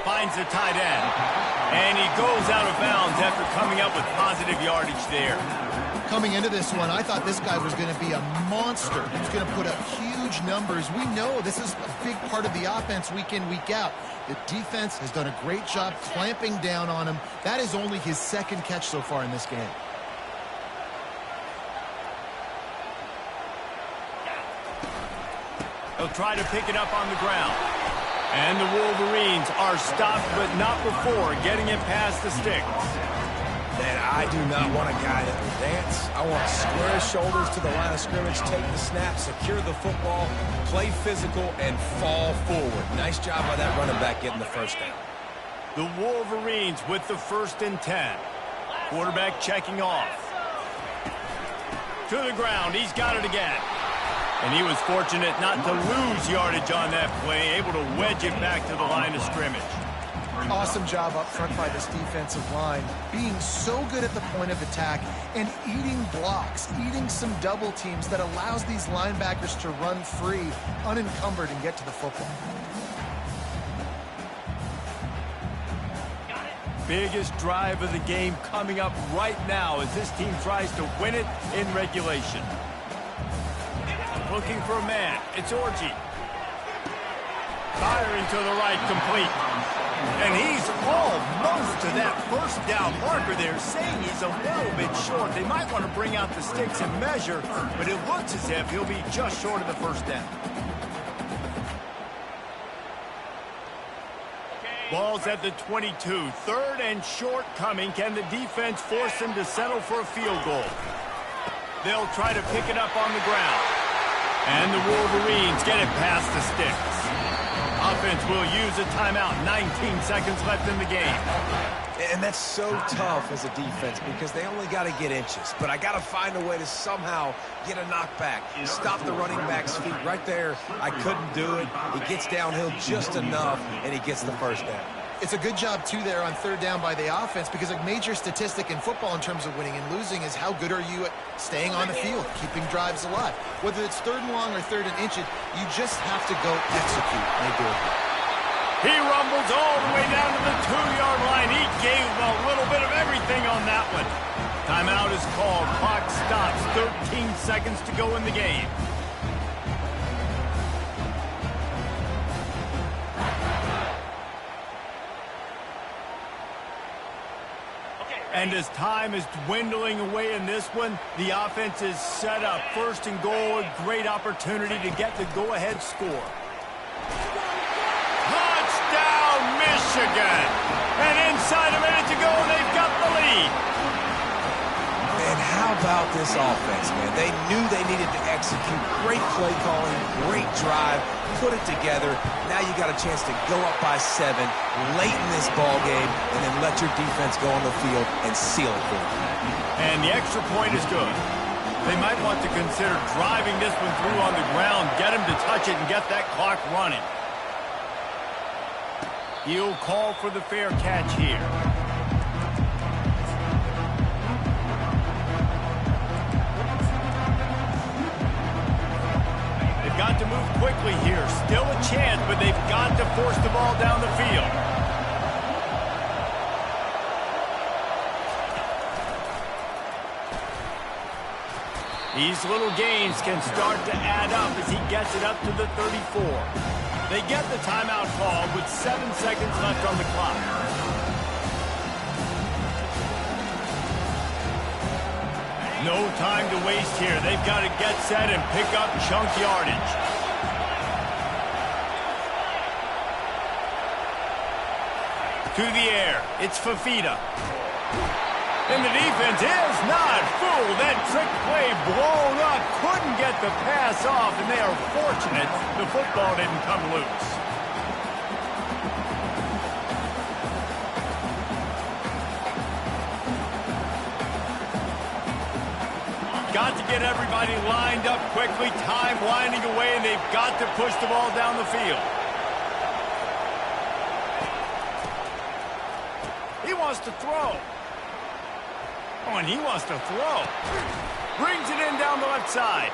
Finds the tight end. And he goes out of bounds after coming up with positive yardage there. Coming into this one, I thought this guy was going to be a monster. He's going to put up huge numbers. We know this is a big part of the offense week in, week out. The defense has done a great job clamping down on him. That is only his second catch so far in this game. He'll try to pick it up on the ground. And the Wolverines are stopped, but not before getting it past the sticks. Man, I do not want a guy that will dance. I want square shoulders to the line of scrimmage, take the snap, secure the football, play physical, and fall forward. Nice job by that running back getting the first down. The Wolverines with the 1st and 10. Quarterback checking off. To the ground. He's got it again. And he was fortunate not to lose yardage on that play, able to wedge it back to the line of scrimmage. Awesome job up front by this defensive line, being so good at the point of attack and eating blocks, eating some double teams that allows these linebackers to run free, unencumbered, and get to the football. Biggest drive of the game coming up right now as this team tries to win it in regulation. Looking for a man. It's Orji. Firing to the right, complete. And he's almost to that first down marker there, saying he's a little bit short. They might want to bring out the sticks and measure, but it looks as if he'll be just short of the first down. Ball's at the 22. 3rd and short coming. Can the defense force him to settle for a field goal? They'll try to pick it up on the ground. And the Wolverines get it past the sticks. A offense will use a timeout. 19 seconds left in the game. And that's so tough as a defense because they only got to get inches. But I got to find a way to somehow get a knockback. Stop the running back's feet right there. I couldn't do it. He gets downhill just enough, and he gets the first down. It's a good job, too, there on third down by the offense because a major statistic in football in terms of winning and losing is how good are you at staying on the field, keeping drives alive. Whether it's third and long or third and inches, you just have to go execute. They do it. He rumbles all the way down to the 2-yard line. He gave a little bit of everything on that one. Timeout is called. Clock stops. 13 seconds to go in the game. And as time is dwindling away in this one, the offense is set up. First and goal, a great opportunity to get the go-ahead score. Touchdown, Michigan! And inside a minute to go, they've got the lead. And how about this offense, man? They knew they needed to execute. Great play calling, great drive, put it together. Now you got a chance to go up by 7 late in this ball game and then let your defense go on the field and seal it for you. And the extra point is good. They might want to consider driving this one through on the ground, get him to touch it and get that clock running. He'll call for the fair catch here. They've got to move quickly here. Still a chance, but they've got to force the ball down the field. These little gains can start to add up as he gets it up to the 34. They get the timeout call with 7 seconds left on the clock. No time to waste here. They've got to get set and pick up chunk yardage. To the air. It's Fafita. And the defense is not fooled. That trick play blown up. Couldn't get the pass off, and they are fortunate the football didn't come loose. Got to get everybody lined up quickly. Time winding away, and they've got to push the ball down the field. He wants to throw. Oh, and he wants to throw. Brings it in down the left side.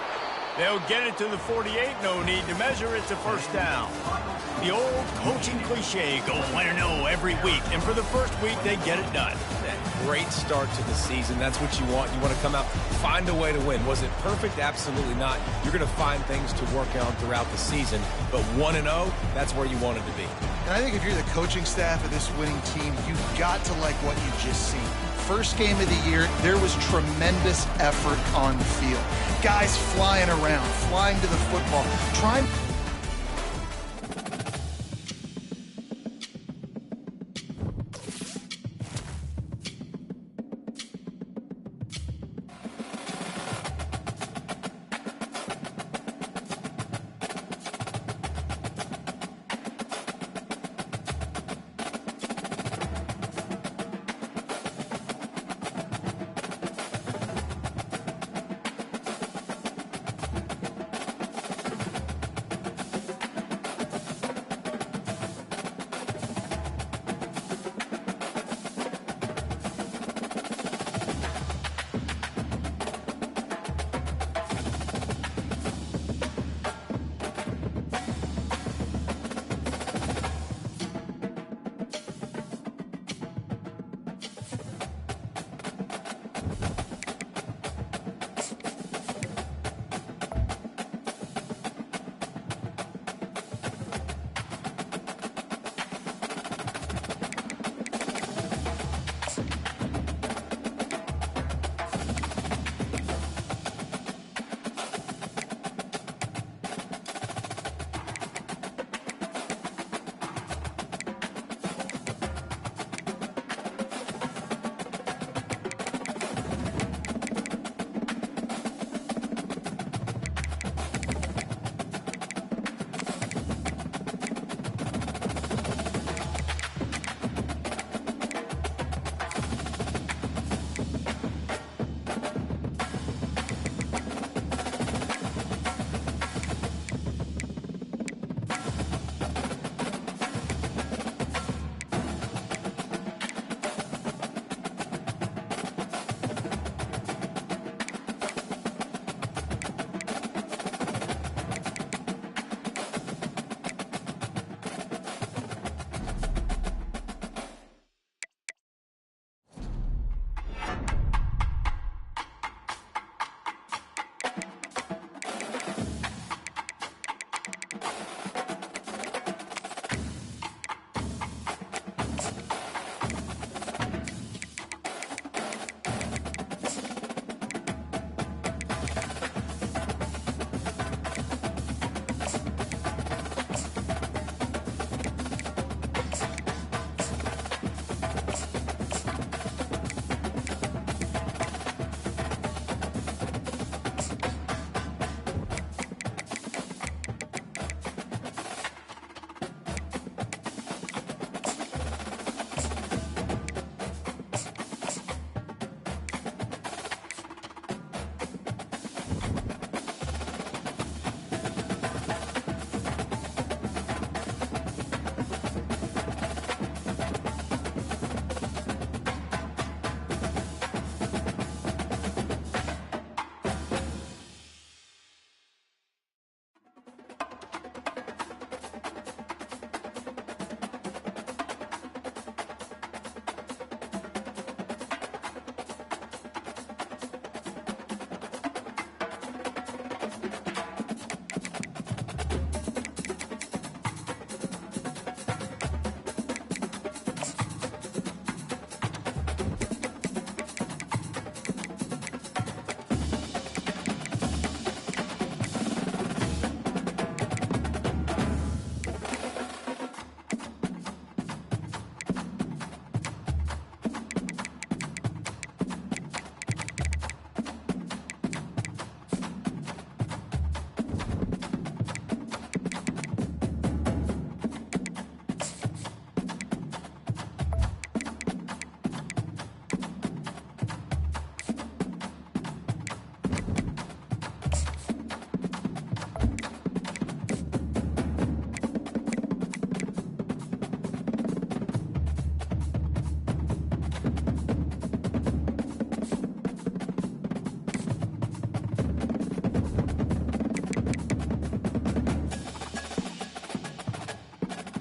They'll get it to the 48. No need to measure. It's a first down. The old coaching cliche, go win or no every week. And for the first week, they get it done. Great start to the season. That's what you want. You want to come out, find a way to win. Was it perfect? Absolutely not. You're going to find things to work on throughout the season. But 1-0, that's where you wanted to be. And I think if you're the coaching staff of this winning team, you've got to like what you've just seen. First game of the year, there was tremendous effort on the field. Guys flying around, flying to the football, trying